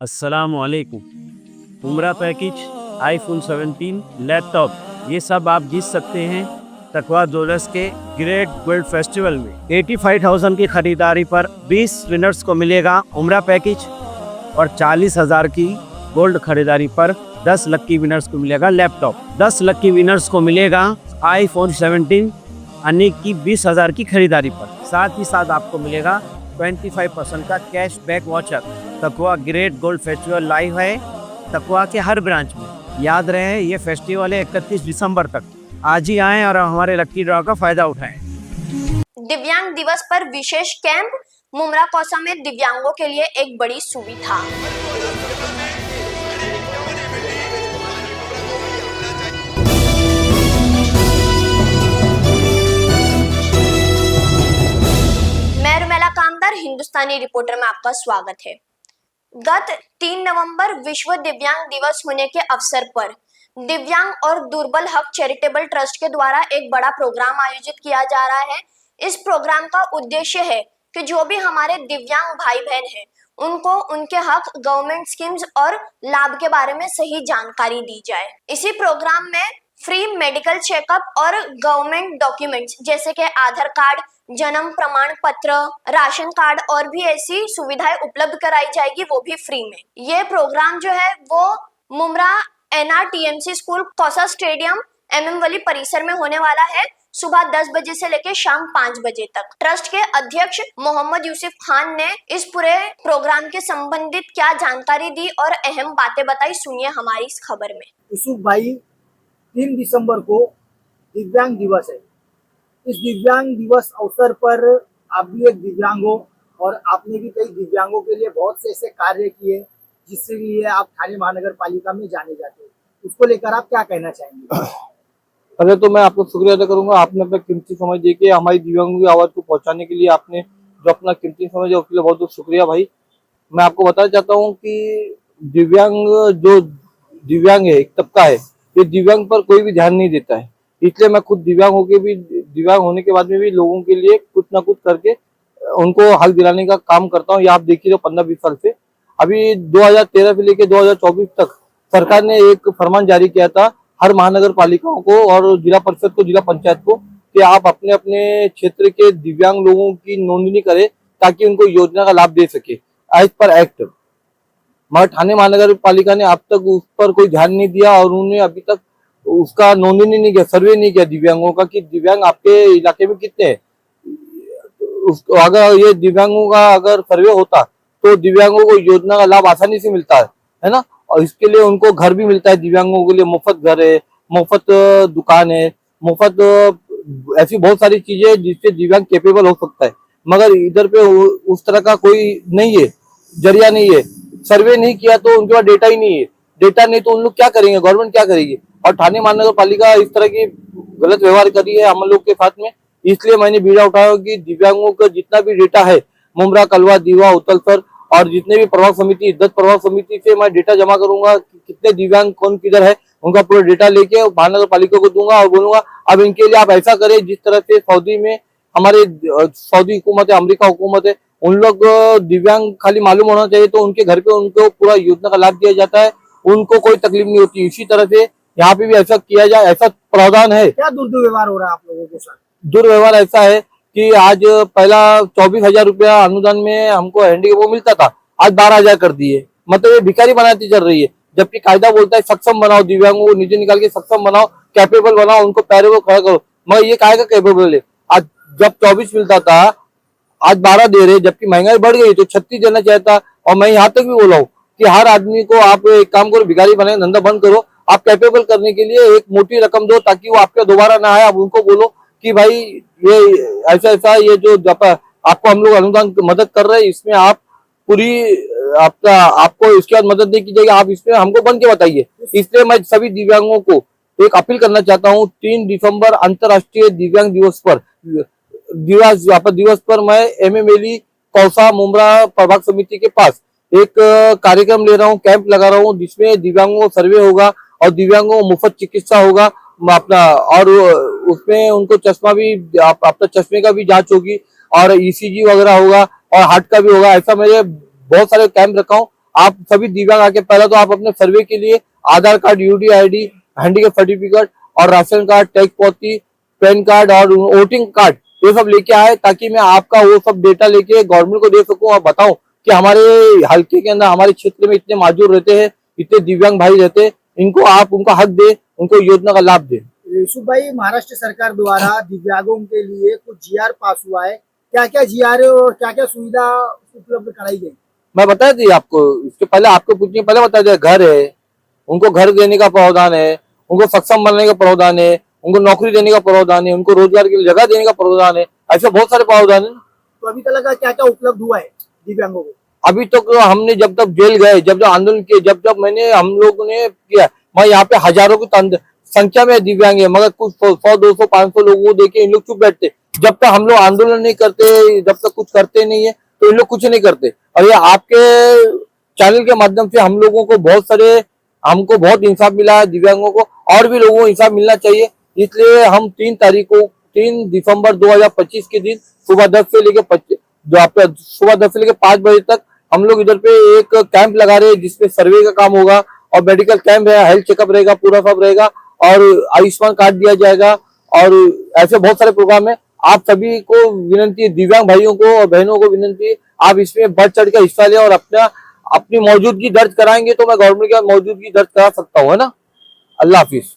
अस्सलामुअलैकुम। उम्रा package, iPhone 17, laptop, ये सब आप जीत सकते हैं तकवा ज्वेलर्स के ग्रेट गोल्ड फेस्टिवल में। 85,000 की खरीदारी पर 20 विनर्स को मिलेगा उम्रा पैकेज और 40,000 की गोल्ड खरीदारी पर 10 लकी विनर्स को मिलेगा लैपटॉप। 10 लकी विनर्स को मिलेगा आईफोन 17 अन्य की 20,000 की खरीदारी पर। साथ ही साथ आपको मिलेगा 25% का कैश बैक वाउचर। तकवा ग्रेट गोल्ड फेस्टिवल लाइव है तकवा के हर ब्रांच में। याद रहे ये फेस्टिवल है 31 दिसंबर तक। आज ही आएं और हमारे लकी ड्रॉ का फायदा उठाएं। दिव्यांग दिवस पर विशेष कैंप। मुमरा कौसा में दिव्यांगों के लिए एक बड़ी सुविधा। मैं रुमेला कामदार, हिंदुस्तानी रिपोर्टर में आपका स्वागत है। गत 3 नवंबर विश्व दिव्यांग दिवस होने के अवसर पर दिव्यांग और दुर्बल हक चैरिटेबल ट्रस्ट के द्वारा एक बड़ा प्रोग्राम आयोजित किया जा रहा है। इस प्रोग्राम का उद्देश्य है कि जो भी हमारे दिव्यांग भाई बहन हैं उनको उनके हक, गवर्नमेंट स्कीम्स और लाभ के बारे में सही जानकारी दी जाए। इसी प्रोग्राम में फ्री मेडिकल चेकअप और गवर्नमेंट डॉक्यूमेंट्स जैसे कि आधार कार्ड, जन्म प्रमाण पत्र, राशन कार्ड और भी ऐसी सुविधाएं उपलब्ध कराई जाएगी, वो भी फ्री में। ये प्रोग्राम जो है वो Mumbra NRTMC school, Kausa stadium, MM वली परिसर में होने वाला है। सुबह 10 बजे से लेकर शाम 5 बजे तक। ट्रस्ट के अध्यक्ष मोहम्मद यूसुफ खान ने इस पूरे प्रोग्राम के संबंधित क्या जानकारी दी और अहम बातें बताई, सुनिए हमारी इस खबर में। यूसुफ भाई, 3 दिसंबर को दिव्यांग दिवस है। इस दिव्यांग दिवस अवसर पर आप भी एक दिव्यांग हो और आपने भी कई दिव्यांगों के लिए बहुत से ऐसे कार्य किए जिसके लिए आप थाने महानगर पालिका में जाने जाते हैं। उसको लेकर आप क्या कहना चाहेंगे? पहले तो मैं आपको शुक्रिया अदा करूंगा, आपने अपना कीमती समय देके हमारी दिव्यांगों की आवाज को पहुंचाने के लिए आपने जो अपना कीमती समय दिया उसके लिए बहुत बहुत शुक्रिया भाई। मैं आपको बताना चाहता हूं कि दिव्यांग है, एक तबका है, ये दिव्यांग पर कोई भी ध्यान नहीं देता है। इसलिए मैं खुद दिव्यांग होने के बाद में भी लोगों के लिए कुछ ना कुछ करके उनको हक दिलाने का काम करता हूँ। ये आप देखिए, 15-20 साल से, अभी 2013 से लेके 2024 तक सरकार ने एक फरमान जारी किया था हर महानगर पालिकाओं को और जिला परिषद को, जिला पंचायत को, कि आप अपने अपने क्षेत्र के दिव्यांग लोगों की नोंदनी करें ताकि उनको योजना का लाभ दे सके एज पर एक्ट। मगर थाने महानगर पालिका ने अब तक उस पर कोई ध्यान नहीं दिया और उन्होंने अभी तक उसका नोंदनी नहीं किया, सर्वे नहीं किया दिव्यांगों का कि दिव्यांग आपके इलाके में कितने हैं। अगर ये दिव्यांगों का अगर सर्वे होता तो दिव्यांगों को योजना का लाभ आसानी से मिलता है ना। और इसके लिए उनको घर भी मिलता है, दिव्यांगों के लिए मुफ्त घर है, मुफ्त दुकान है, मुफ्त ऐसी बहुत सारी चीजें जिससे दिव्यांग कैपेबल हो सकता है। मगर इधर पे उस तरह का कोई नहीं है, जरिया नहीं है। सर्वे नहीं किया तो उनके पास डेटा ही नहीं है। डेटा नहीं तो उन लोग क्या करेंगे, गवर्नमेंट क्या करेगी। और थाने महानगर पालिका इस तरह की गलत व्यवहार कर रही है हम लोग के साथ में। इसलिए मैंने बीड़ा उठाया कि दिव्यांगों का जितना भी डेटा है, मुमरा, कलवा, दीवा, उतलसर और जितने भी प्रभाग समिति, 10 प्रभाग समिति से मैं डेटा जमा करूंगा कि कितने दिव्यांग कौन किधर है, उनका पूरा डेटा लेके महानगर पालिका को दूंगा और बोलूंगा अब इनके लिए आप ऐसा करें जिस तरह से सऊदी में हमारे सऊदी हुकूमत है, अमेरिका हुकूमत है, उन लोग दिव्यांग खाली मालूम होना चाहिए तो उनके घर पे उनको पूरा योजना का लाभ दिया जाता है, उनको कोई तकलीफ नहीं होती। इसी तरह से यहाँ पे भी ऐसा किया जाए, ऐसा प्रावधान है। क्या दुर्व्यवहार हो रहा है आप लोगों के साथ? दुर्व्यवहार ऐसा है कि आज पहला 24,000 रुपया अनुदान में हमको हैंडी वो मिलता था, आज 12,000 कर दिए। मतलब ये भिखारी बनाती चल रही है, जबकि कायदा बोलता है सक्षम बनाओ, दिव्यांगों को नीचे निकाल के सक्षम बनाओ, कैपेबल बनाओ, उनको पैरों को खड़ा करो। मगर ये काहे का कैपेबल है? आज जब 24 मिलता था आज 12 दे रहे, जबकि महंगाई बढ़ गई तो 36 देना चाहता। और मैं यहाँ तक भी बोला हूँ कि हर आदमी को आप एक काम करो, भिखारी बनाए, धंधा बंद करो, आप कैपेबल करने के लिए एक मोटी रकम दो ताकि वो आपके दोबारा ना आए। आप उनको बोलो कि भाई ये ऐसा ये जो आपको हम लोग अनुदान मदद कर रहे हैं, इसमें आप पूरी आपको इसके बाद मदद नहीं की जाएगी, आप इसमें हमको बन के बताइए। इसलिए मैं सभी दिव्यांगों को एक अपील करना चाहता हूँ, 3 दिसंबर अंतर्राष्ट्रीय दिव्यांग दिवस पर मैं MMLE कौसा मुमरा प्रभाग समिति के पास एक कार्यक्रम ले रहा हूँ, कैंप लगा रहा हूँ, जिसमें दिव्यांगों सर्वे होगा और दिव्यांगों को मुफ्त चिकित्सा होगा अपना, और उसमें उनको चश्मा भी अपना चश्मे का भी जांच होगी और ECG वगैरह होगा और हार्ट का भी होगा। ऐसा मैंने बहुत सारे कैंप रखा हूँ आप सभी दिव्यांग आके पहले तो आप अपने सर्वे के लिए Aadhaar card, UD ID, handicap certificate और राशन कार्ड, टैक्स पावती, पैन कार्ड और वोटिंग कार्ड ये सब लेके आए, ताकि मैं आपका वो सब डेटा लेके गवर्नमेंट को दे सकूं और बताऊं कि हमारे हल्के के अंदर, हमारे क्षेत्र में इतने माजूर रहते हैं, इतने दिव्यांग भाई रहते हैं, इनको आप उनका हक दे, उनको योजना का लाभ दे। यूसुफ भाई, महाराष्ट्र सरकार द्वारा दिव्यांगों के लिए कुछ जीआर पास हुआ है, क्या क्या जीआर और क्या क्या सुविधा उपलब्ध कराई गई? मैं बता दी आपको, इसके पहले आपको पूछने पहले बता दिया, घर है, उनको घर देने का प्रावधान है, उनको सक्षम बनने का प्रावधान है, उनको नौकरी देने का प्रावधान है, उनको रोजगार के लिए जगह देने का प्रावधान है, ऐसे बहुत सारे प्रावधान है। तो अभी तक का क्या क्या उपलब्ध हुआ है दिव्यांगों को? अभी तक तो हमने जब तक जेल गए, जब जब आंदोलन किए, जब जब हम लोगों ने किया, मैं यहाँ पे हजारों की संख्या में दिव्यांग है, मगर कुछ 100, 200, 500 लोगों को देखे इन लोग चुप बैठते। जब तक हम लोग आंदोलन नहीं करते, जब तक कुछ करते नहीं है, तो इन लोग कुछ नहीं करते। और ये आपके चैनल के माध्यम से हम लोगों को हमको बहुत इंसाफ मिला है, दिव्यांगों को और भी लोगों को इंसाफ मिलना चाहिए। इसलिए हम 3 दिसंबर 2025 के दिन सुबह 10 से लेकर 5 बजे तक हम लोग इधर पे एक कैंप लगा रहे हैं, जिसपे सर्वे का काम होगा और मेडिकल कैंप है, हेल्थ चेकअप रहेगा, पूरा सब रहेगा और आयुष्मान कार्ड दिया जाएगा और ऐसे बहुत सारे प्रोग्राम है। आप सभी को विनंती है, दिव्यांग भाइयों को और बहनों को विनंती है, आप इसमें बढ़ चढ़ कर हिस्सा लें और अपनी मौजूदगी दर्ज कराएंगे तो मैं गवर्नमेंट की मौजूदगी दर्ज करा सकता हूँ, है ना। अल्लाह हाफिज।